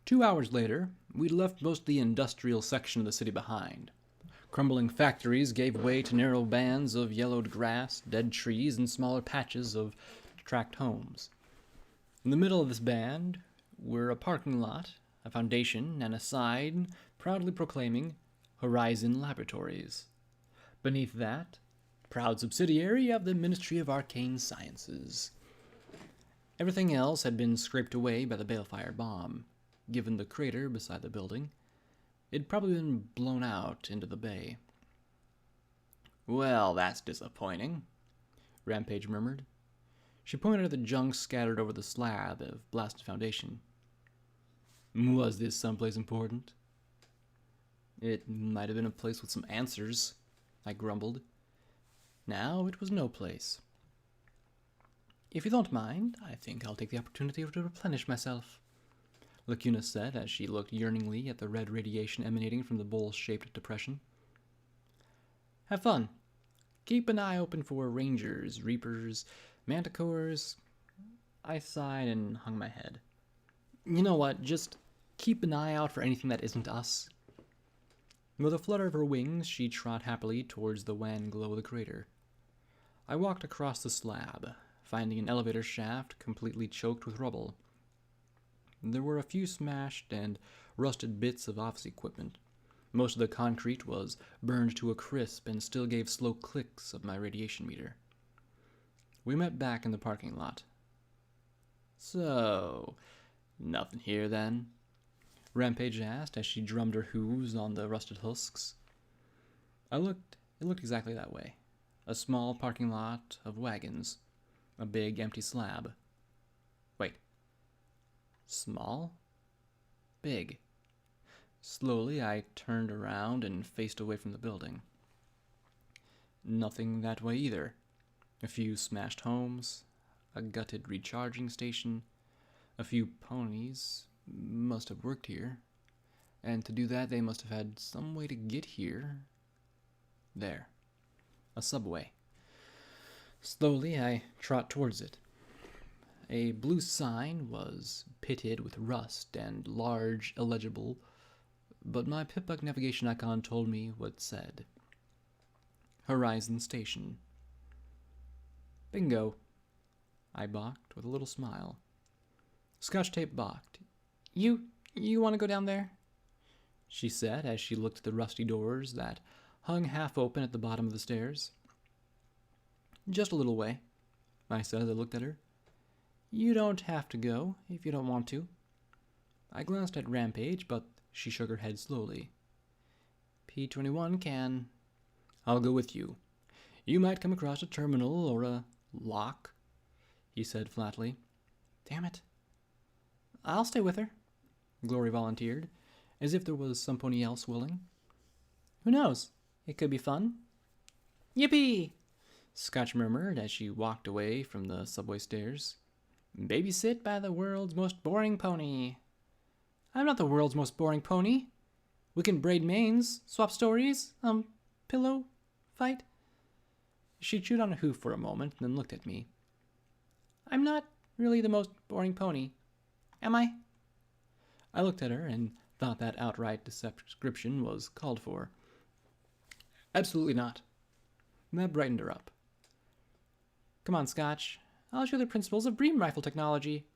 2 hours later, we'd left most of the industrial section of the city behind. Crumbling factories gave way to narrow bands of yellowed grass, dead trees, and smaller patches of tract homes. In the middle of this band were a parking lot, a foundation, and a sign proudly proclaiming Horizon Laboratories. Beneath that, proud subsidiary of the Ministry of Arcane Sciences. Everything else had been scraped away by the balefire bomb. Given the crater beside the building, it'd probably been blown out into the bay. "Well, that's disappointing," Rampage murmured. She pointed at the junk scattered over the slab of blasted foundation. "Was this someplace important?" "It might have been a place with some answers," I grumbled. Now it was no place. "If you don't mind, I think I'll take the opportunity to replenish myself," Lacuna said as she looked yearningly at the red radiation emanating from the bowl-shaped depression. "Have fun. Keep an eye open for rangers, reapers, manticores." I sighed and hung my head. "You know what, just keep an eye out for anything that isn't us." With a flutter of her wings, she trot happily towards the wan glow of the crater. I walked across the slab, finding an elevator shaft completely choked with rubble. There were a few smashed and rusted bits of office equipment. Most of the concrete was burned to a crisp and still gave slow clicks of my radiation meter. We met back in the parking lot. "So, nothing here then?" Rampage asked as she drummed her hooves on the rusted husks. It looked exactly that way. A small parking lot of wagons. A big empty slab. Wait. Small? Big. Slowly I turned around and faced away from the building. Nothing that way either. A few smashed homes, a gutted recharging station, a few ponies must have worked here, and to do that they must have had some way to get here. There. A subway. Slowly I trot towards it. A blue sign was pitted with rust and large, illegible, but my pip-bug navigation icon told me what it said. Horizon Station. Bingo. I balked with a little smile. Scotch Tape balked. You want to go down there?" she said as she looked at the rusty doors that hung half open at the bottom of the stairs. "Just a little way," I said as I looked at her. "You don't have to go if you don't want to." I glanced at Rampage, but she shook her head slowly. "P-21 can." "I'll go with you. You might come across a terminal or a lock," he said flatly. "Damn it." "I'll stay with her," Glory volunteered, as if there was somebody else willing. "Who knows? It could be fun." "Yippee!" Scotch murmured as she walked away from the subway stairs. "Babysit by the world's most boring pony." "I'm not the world's most boring pony. We can braid manes, swap stories, pillow, fight." She chewed on a hoof for a moment and then looked at me. "I'm not really the most boring pony, am I?" I looked at her and thought that outright description was called for. "Absolutely not." That brightened her up. "Come on, Scotch. I'll show you the principles of beam rifle technology,"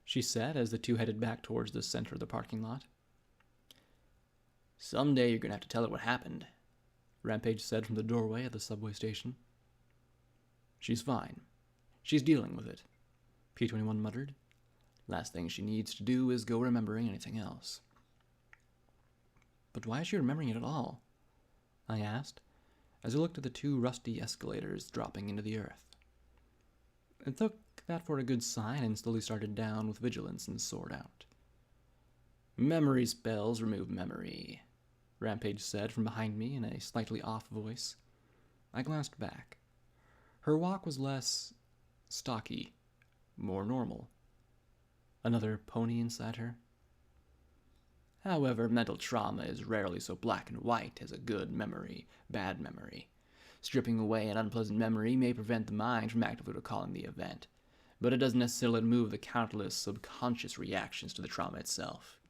she said as the two headed back towards the center of the parking lot. "Someday you're going to have to tell her what happened," Rampage said from the doorway of the subway station. "She's fine. She's dealing with it," P-21 muttered. "Last thing she needs to do is go remembering anything else." "But why is she remembering it at all?" I asked, as I looked at the two rusty escalators dropping into the earth. It took that for a good sign and slowly started down with vigilance and soared out. "Memory spells remove memory," Rampage said from behind me in a slightly off voice. I glanced back. Her walk was less stocky, more normal. Another pony inside her. "However, mental trauma is rarely so black and white as a good memory, bad memory. Stripping away an unpleasant memory may prevent the mind from actively recalling the event, but it doesn't necessarily remove the countless subconscious reactions to the trauma itself.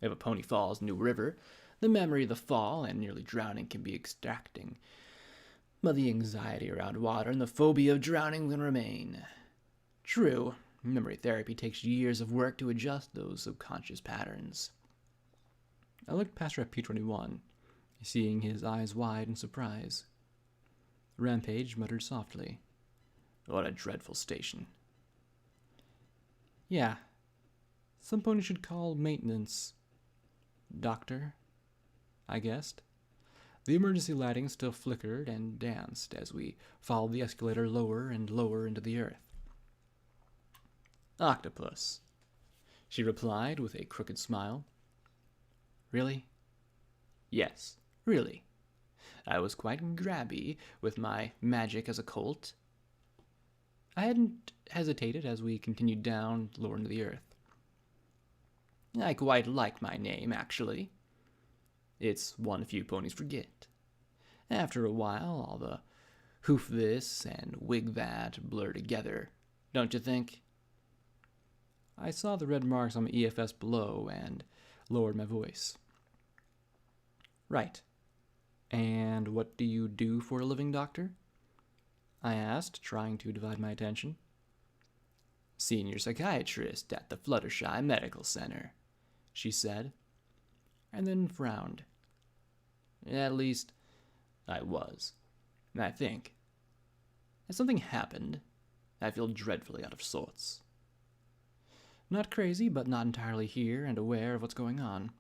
If a pony falls into a river, the memory of the fall and nearly drowning can be extracting, but the anxiety around water and the phobia of drowning will remain. True, memory therapy takes years of work to adjust those subconscious patterns. I looked past her at P21, seeing his eyes wide in surprise. Rampage muttered softly, "What a dreadful station." "Yeah. Some pony should call maintenance. Doctor," I guessed. The emergency lighting still flickered and danced as we followed the escalator lower and lower into the earth. "Octopus," she replied with a crooked smile. "Really?" "Yes, really. I was quite grabby with my magic as a colt." I hadn't hesitated as we continued down lower into the earth. "I quite like my name, actually. It's one few ponies forget. After a while, all the hoof this and wig that blur together, don't you think?" I saw the red marks on my EFS below and lowered my voice. "Right. And what do you do for a living, Doctor?" I asked, trying to divide my attention. "Senior psychiatrist at the Fluttershy Medical Center," she said, and then frowned. "At least, I was. I think. Has something happened? I feel dreadfully out of sorts." "Not crazy, but not entirely here and aware of what's going on."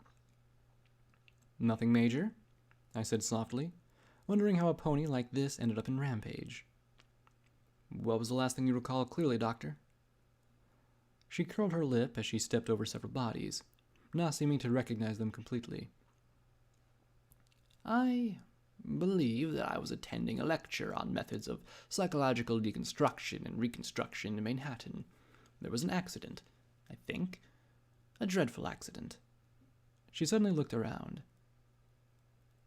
"Nothing major?" I said softly, wondering how a pony like this ended up in Rampage. "What was the last thing you recall clearly, Doctor?" She curled her lip as she stepped over several bodies, not seeming to recognize them completely. "I believe that I was attending a lecture on methods of psychological deconstruction and reconstruction in Manhattan. There was an accident, I think. A dreadful accident." She suddenly looked around.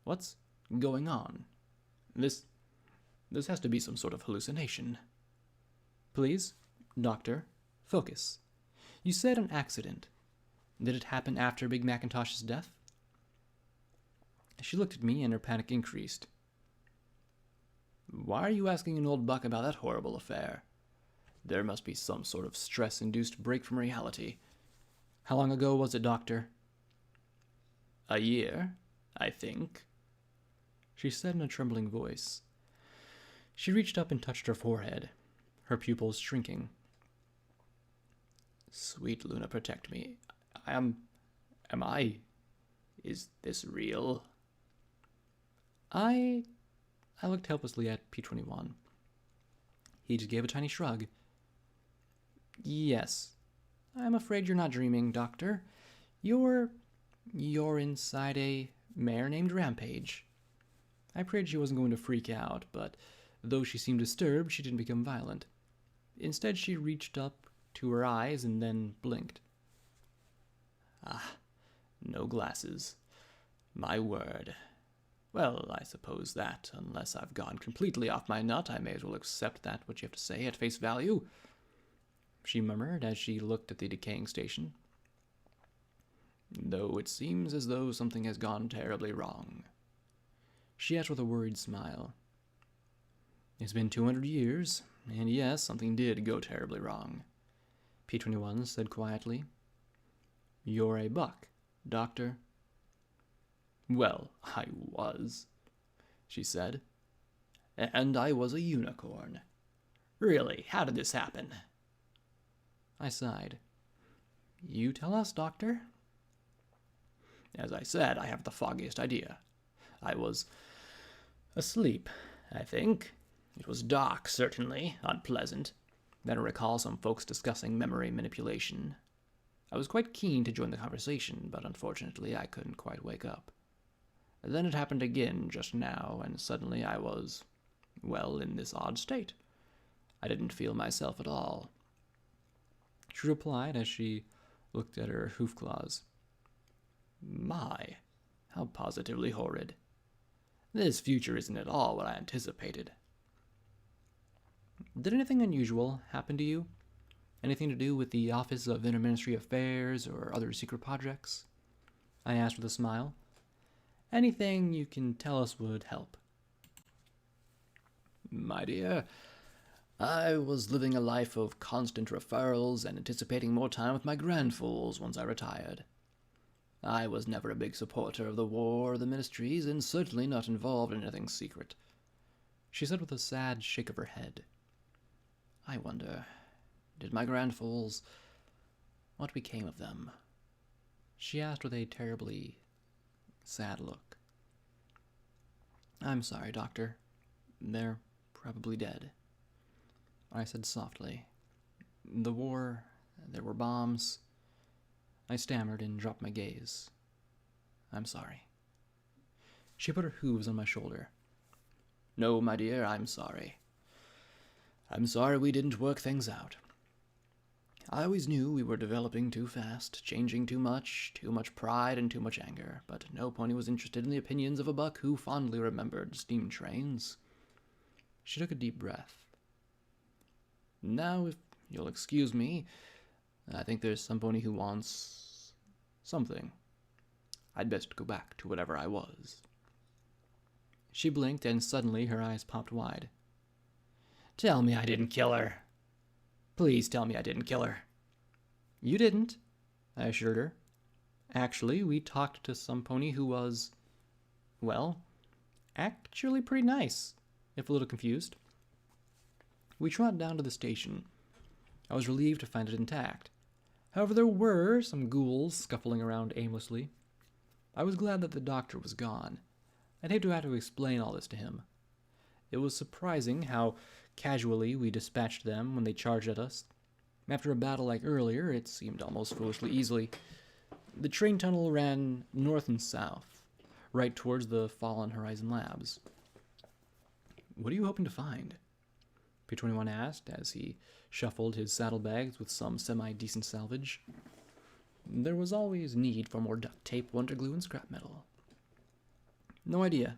"What's going on? This has to be some sort of hallucination." "Please, Doctor, focus. You said an accident. Did it happen after Big Macintosh's death?" She looked at me and her panic increased. "Why are you asking an old buck about that horrible affair? There must be some sort of stress-induced break from reality." "How long ago was it, Doctor?" "A year, I think," she said in a trembling voice. She reached up and touched her forehead, her pupils shrinking. "Sweet Luna, protect me. Is this real?" I looked helplessly at P21. He just gave a tiny shrug. "Yes. I'm afraid you're not dreaming, Doctor. You're inside a mare named Rampage." I prayed she wasn't going to freak out, but though she seemed disturbed, she didn't become violent. Instead, she reached up to her eyes and then blinked. "Ah, no glasses. My word. Well, I suppose that, unless I've gone completely off my nut, I may as well accept that what you have to say at face value," she murmured as she looked at the decaying station. "Though it seems as though something has gone terribly wrong," she added with a worried smile. "It's been 200 years, and yes, something did go terribly wrong," P21 said quietly. "You're a buck, Doctor." "Well, I was," she said. "And I was a unicorn. Really, how did this happen?" I sighed. "You tell us, Doctor." "As I said, I haven't the foggiest idea. I was asleep, I think. It was dark, certainly, unpleasant. Then I recall some folks discussing memory manipulation. I was quite keen to join the conversation, but unfortunately I couldn't quite wake up. Then it happened again just now, and suddenly I was, well, in this odd state. I didn't feel myself at all." She replied as she looked at her hoof claws. "My, how positively horrid. This future isn't at all what I anticipated." "Did anything unusual happen to you? Anything to do with the Office of Interministry Affairs or other secret projects?" I asked with a smile. Anything you can tell us would help. My dear, I was living a life of constant referrals and anticipating more time with my grandfools once I retired. I was never a big supporter of the war or the ministries, and certainly not involved in anything secret, she said with a sad shake of her head. I wonder, did my grandfools, what became of them? She asked with a terribly sad look. I'm sorry, Doctor. They're probably dead, I said softly. The war, there were bombs. I stammered and dropped my gaze. I'm sorry. She put her hooves on my shoulder. No, my dear, I'm sorry. I'm sorry we didn't work things out. I always knew we were developing too fast, changing too much pride and too much anger, but no pony was interested in the opinions of a buck who fondly remembered steam trains. She took a deep breath. Now, if you'll excuse me, I think there's some pony who wants something. I'd best go back to whatever I was. She blinked, and suddenly her eyes popped wide. Tell me I didn't kill her. Please tell me I didn't kill her. You didn't, I assured her. Actually, we talked to some pony who was, well, actually pretty nice, if a little confused. We trotted down to the station. I was relieved to find it intact. However, there were some ghouls scuffling around aimlessly. I was glad that the doctor was gone. I'd hate to have to explain all this to him. It was surprising how casually we dispatched them when they charged at us. After a battle like earlier, it seemed almost foolishly easily. The train tunnel ran north and south, right towards the Fallen Horizon Labs. What are you hoping to find? P-21 asked as he shuffled his saddlebags with some semi-decent salvage. There was always need for more duct tape, wonder glue, and scrap metal. No idea.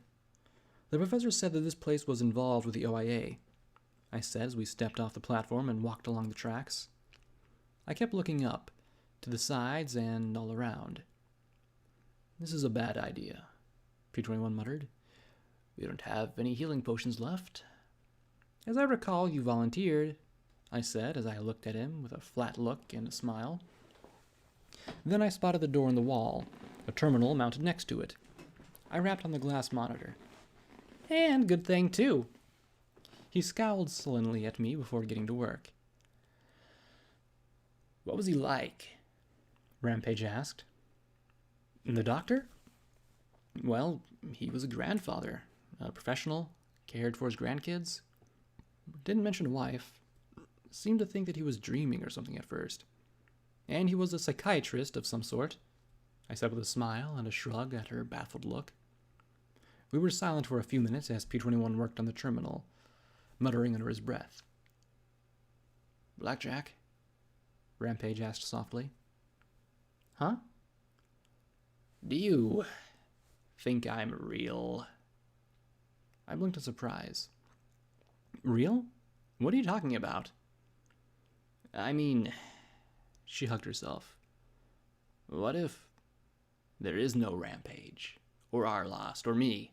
The professor said that this place was involved with the OIA, I said as we stepped off the platform and walked along the tracks. I kept looking up, to the sides and all around. This is a bad idea, P-21 muttered. We don't have any healing potions left. As I recall, you volunteered, I said as I looked at him with a flat look and a smile. Then I spotted the door in the wall, a terminal mounted next to it. I rapped on the glass monitor. And good thing, too. He scowled sullenly at me before getting to work. What was he like? Rampage asked. The doctor? Well, he was a grandfather, a professional, cared for his grandkids. Didn't mention a wife. Seemed to think that he was dreaming or something at first. And he was a psychiatrist of some sort, I said with a smile and a shrug at her baffled look. We were silent for a few minutes as P-21 worked on the terminal, muttering under his breath. Blackjack? Rampage asked softly. Huh? Do you think I'm real? I blinked in surprise. Real? What are you talking about? I mean, she hugged herself. What if there is no Rampage, or Arlost, or me?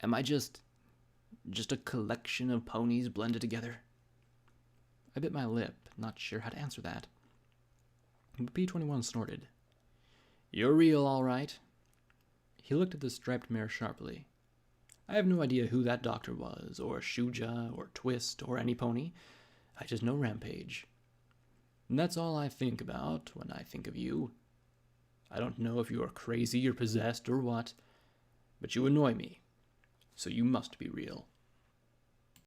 Am I just a collection of ponies blended together? I bit my lip, not sure how to answer that. But P-21 snorted. You're real, all right. He looked at the striped mare sharply. I have no idea who that doctor was, or Shuja, or Twist, or any pony. I just know Rampage. And that's all I think about when I think of you. I don't know if you are crazy or possessed or what, but you annoy me, so you must be real.